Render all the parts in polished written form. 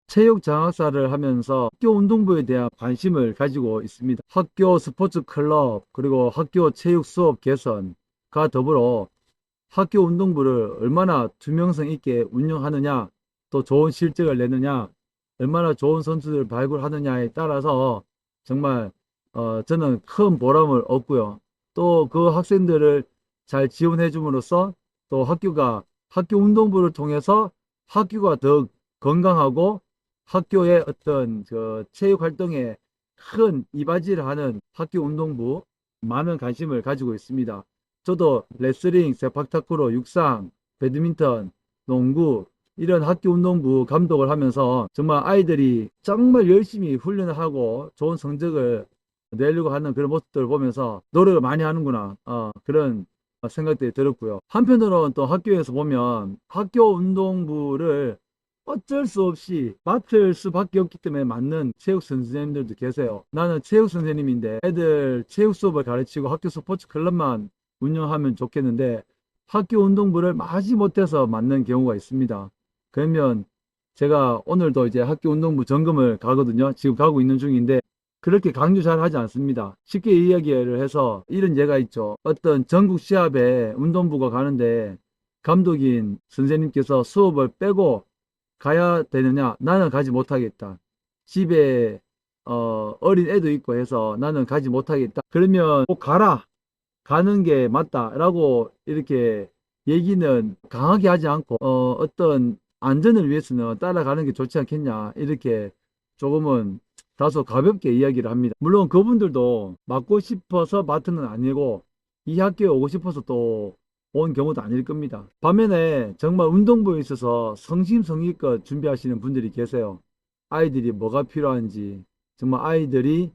체육 장학사를 하면서 학교 운동부에 대한 관심을 가지고 있습니다. 학교 스포츠 클럽, 그리고 학교 체육 수업 개선과 더불어 학교 운동부를 얼마나 투명성 있게 운영하느냐, 또 좋은 실적을 내느냐, 얼마나 좋은 선수들을 발굴하느냐에 따라서 정말 저는 큰 보람을 얻고요. 또 그 학생들을 잘 지원해 줌으로써 또 학교 운동부를 통해서 학교가 더 건강하고 학교의 어떤 그 체육 활동에 큰 이바지를 하는 학교 운동부 많은 관심을 가지고 있습니다. 저도 레슬링, 세팍타크로, 육상, 배드민턴, 농구 이런 학교 운동부 감독을 하면서 정말 아이들이 정말 열심히 훈련을 하고 좋은 성적을 내려고 하는 그런 모습들을 보면서 노력을 많이 하는구나 그런 생각들이 들었고요. 한편으로는 또 학교에서 보면 학교 운동부를 어쩔 수 없이 맡을 수밖에 없기 때문에 맡는 체육 선생님들도 계세요. 나는 체육 선생님인데 애들 체육 수업을 가르치고 학교 스포츠 클럽만 운영하면 좋겠는데 학교 운동부를 마지 못해서 맡는 경우가 있습니다. 그러면 제가 오늘도 이제 학교 운동부 점검을 가거든요. 지금 가고 있는 중인데 그렇게 강조 잘 하지 않습니다. 쉽게 이야기를 해서 이런 예가 있죠. 어떤 전국 시합에 운동부가 가는데 감독인 선생님께서 수업을 빼고 가야 되느냐? 나는 가지 못하겠다. 집에 어린 애도 있고 해서 나는 가지 못하겠다. 그러면 꼭 가라. 가는 게 맞다라고 이렇게 얘기는 강하게 하지 않고 어떤 안전을 위해서는 따라가는 게 좋지 않겠냐 이렇게 조금은 다소 가볍게 이야기를 합니다. 물론 그분들도 맡고 싶어서 맡은 건 아니고 이 학교에 오고 싶어서 또 온 경우도 아닐 겁니다. 반면에 정말 운동부에 있어서 성심성의껏 준비하시는 분들이 계세요. 아이들이 뭐가 필요한지 정말 아이들이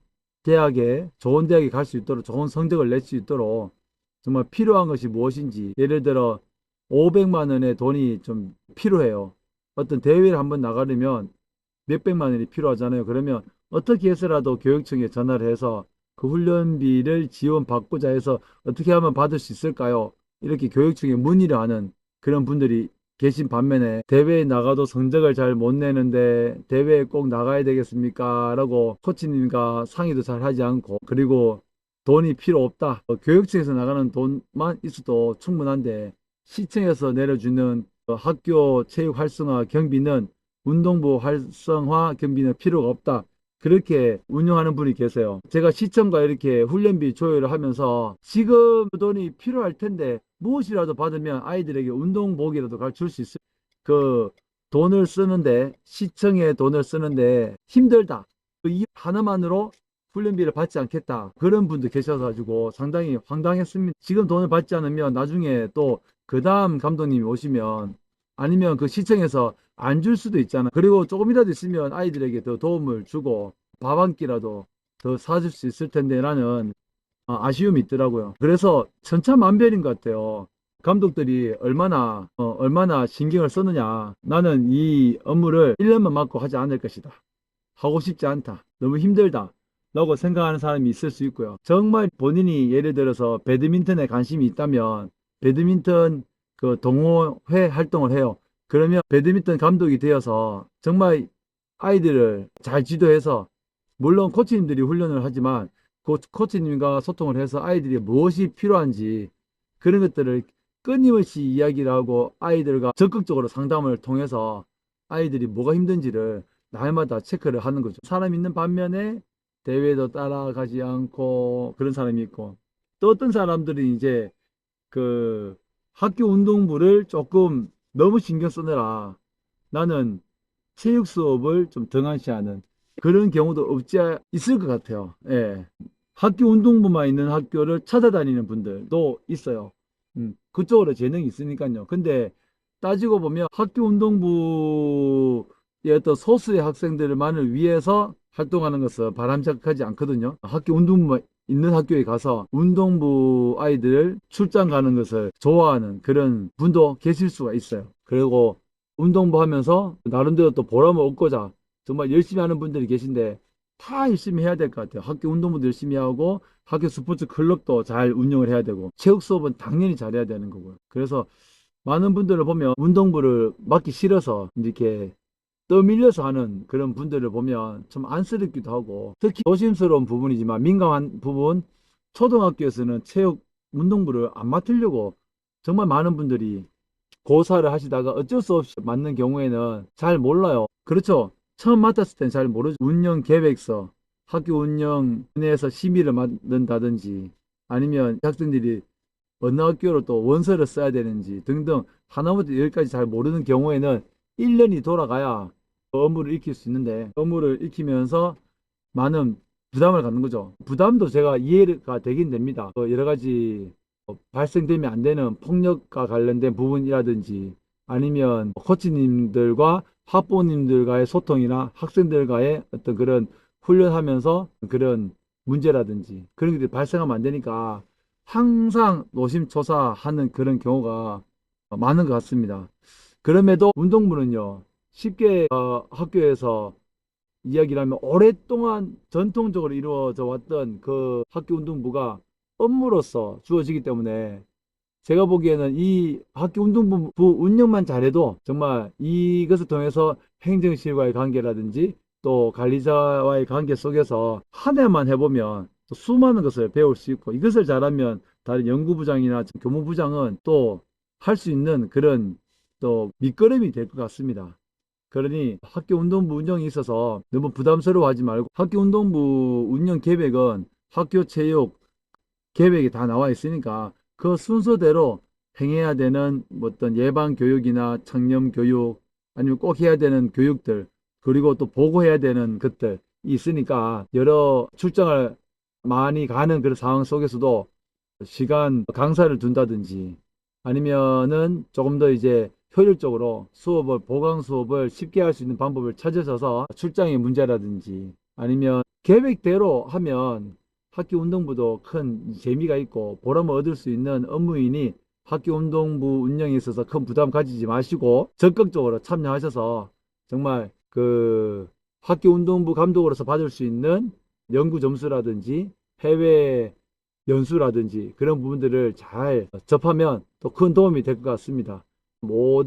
좋은 대학에 갈 수 있도록 좋은 성적을 낼 수 있도록 정말 필요한 것이 무엇인지 예를 들어 500만 원의 돈이 좀 필요해요. 어떤 대회를 한번 나가려면 몇백만 원이 필요하잖아요. 그러면 어떻게 해서라도 교육청에 전화를 해서 그 훈련비를 지원받고자 해서 어떻게 하면 받을 수 있을까요? 이렇게 교육청에 문의를 하는 그런 분들이 계신 반면에 대회에 나가도 성적을 잘 못 내는데 대회에 꼭 나가야 되겠습니까? 라고 코치님과 상의도 잘 하지 않고 그리고 돈이 필요 없다. 교육청에서 나가는 돈만 있어도 충분한데 시청에서 내려주는 학교 체육 활성화 경비는 운동부 활성화 경비는 필요가 없다. 그렇게 운영하는 분이 계세요. 제가 시청과 이렇게 훈련비 조율을 하면서 지금 돈이 필요할 텐데 무엇이라도 받으면 아이들에게 운동복이라도 줄 수 있을 그 돈을 쓰는데 시청에 돈을 쓰는데 힘들다. 이 하나만으로 훈련비를 받지 않겠다. 그런 분도 계셔가지고 상당히 황당했습니다. 지금 돈을 받지 않으면 나중에 또 그 다음 감독님이 오시면 아니면 그 시청에서 안 줄 수도 있잖아. 그리고 조금이라도 있으면 아이들에게 더 도움을 주고 밥 한 끼라도 더 사줄 수 있을 텐데 라는 아쉬움이 있더라고요. 그래서 천차만별인 것 같아요. 감독들이 얼마나 신경을 쓰느냐. 나는 이 업무를 1년만 맡고 하지 않을 것이다. 하고 싶지 않다. 너무 힘들다. 라고 생각하는 사람이 있을 수 있고요. 정말 본인이 예를 들어서 배드민턴에 관심이 있다면 배드민턴 그 동호회 활동을 해요. 그러면 배드민턴 감독이 되어서 정말 아이들을 잘 지도해서 물론 코치님들이 훈련을 하지만 그 코치님과 소통을 해서 아이들이 무엇이 필요한지 그런 것들을 끊임없이 이야기를 하고 아이들과 적극적으로 상담을 통해서 아이들이 뭐가 힘든지를 날마다 체크를 하는 거죠. 사람 있는 반면에 대회도 따라가지 않고 그런 사람이 있고 또 어떤 사람들은 이제 그 학교 운동부를 조금 너무 신경 쓰느라 나는 체육 수업을 좀 등한시하는 그런 경우도 없지 있을 것 같아요. 예. 학교 운동부만 있는 학교를 찾아다니는 분들도 있어요. 그쪽으로 재능이 있으니까요. 근데 따지고 보면 학교 운동부의 어떤 소수의 학생들만을 위해서 활동하는 것은 바람직하지 않거든요. 학교 운동부만 있는 학교에 가서 운동부 아이들 출장 가는 것을 좋아하는 그런 분도 계실 수가 있어요. 그리고 운동부 하면서 나름대로 또 보람을 얻고자 정말 열심히 하는 분들이 계신데 다 열심히 해야 될 것 같아요. 학교 운동부도 열심히 하고 학교 스포츠 클럽도 잘 운영을 해야 되고 체육 수업은 당연히 잘해야 되는 거고요. 그래서 많은 분들을 보면 운동부를 맡기 싫어서 이렇게 떠밀려서 하는 그런 분들을 보면 좀 안쓰럽기도 하고, 특히 조심스러운 부분이지만 민감한 부분, 초등학교에서는 체육 운동부를 안 맡으려고 정말 많은 분들이 고사를 하시다가 어쩔 수 없이 맡는 경우에는 잘 몰라요. 그렇죠. 처음 맡았을 땐 잘 모르죠. 운영 계획서, 학교 운영위원회에서 심의를 맡는다든지, 아니면 학생들이 어느 학교로 또 원서를 써야 되는지 등등 하나부터 열까지 잘 모르는 경우에는 1년이 돌아가야 업무를 익힐 수 있는데, 업무를 익히면서 많은 부담을 갖는 거죠. 부담도 제가 이해가 되긴 됩니다. 여러 가지 발생되면 안 되는 폭력과 관련된 부분이라든지, 아니면 코치님들과 학부모님들과의 소통이나 학생들과의 어떤 그런 훈련하면서 그런 문제라든지 그런 것들이 발생하면 안 되니까 항상 노심초사하는 그런 경우가 많은 것 같습니다. 그럼에도 운동부는요, 쉽게 학교에서 이야기를 하면 오랫동안 전통적으로 이루어져 왔던 그 학교 운동부가 업무로서 주어지기 때문에, 제가 보기에는 이 학교 운동부 운영만 잘해도 정말 이것을 통해서 행정실과의 관계라든지 또 관리자와의 관계 속에서 한 해만 해보면 또 수많은 것을 배울 수 있고, 이것을 잘하면 다른 연구부장이나 교무부장은 또 할 수 있는 그런 또 밑거름이 될 것 같습니다. 그러니 학교 운동부 운영에 있어서 너무 부담스러워하지 말고, 학교 운동부 운영 계획은 학교 체육 계획이 다 나와 있으니까 그 순서대로 행해야 되는 어떤 예방 교육이나 청렴 교육, 아니면 꼭 해야 되는 교육들, 그리고 또 보고해야 되는 것들이 있으니까, 여러 출장을 많이 가는 그런 상황 속에서도 시간 강사를 둔다든지, 아니면은 조금 더 이제 효율적으로 수업을, 보강 수업을 쉽게 할 수 있는 방법을 찾으셔서, 출장의 문제라든지 아니면 계획대로 하면 학교 운동부도 큰 재미가 있고 보람을 얻을 수 있는 업무이니, 학교 운동부 운영에 있어서 큰 부담 가지지 마시고 적극적으로 참여하셔서 정말 그 학교 운동부 감독으로서 받을 수 있는 연구 점수라든지 해외 연수라든지 그런 부분들을 잘 접하면 또 큰 도움이 될 것 같습니다. 모든